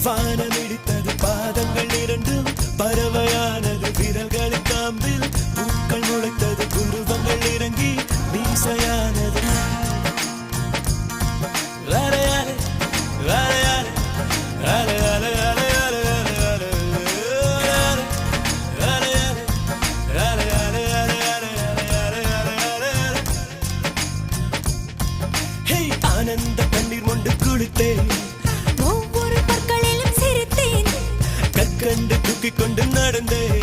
வானமிடித்தது பாதங்கள் இரண்டும் பறவையானது விரல்களை காம்பில் பூக்கள் முளைத்தது குருவங்கள் இறங்கி மீசையானது ஆனந்த கண்ணீர் கொண்டு குளித்தேன் ஒவ்வொரு பற்களிலும் சிரித்தேன் கற்கண்டு தூக்கிக் கொண்டு நடந்தேன்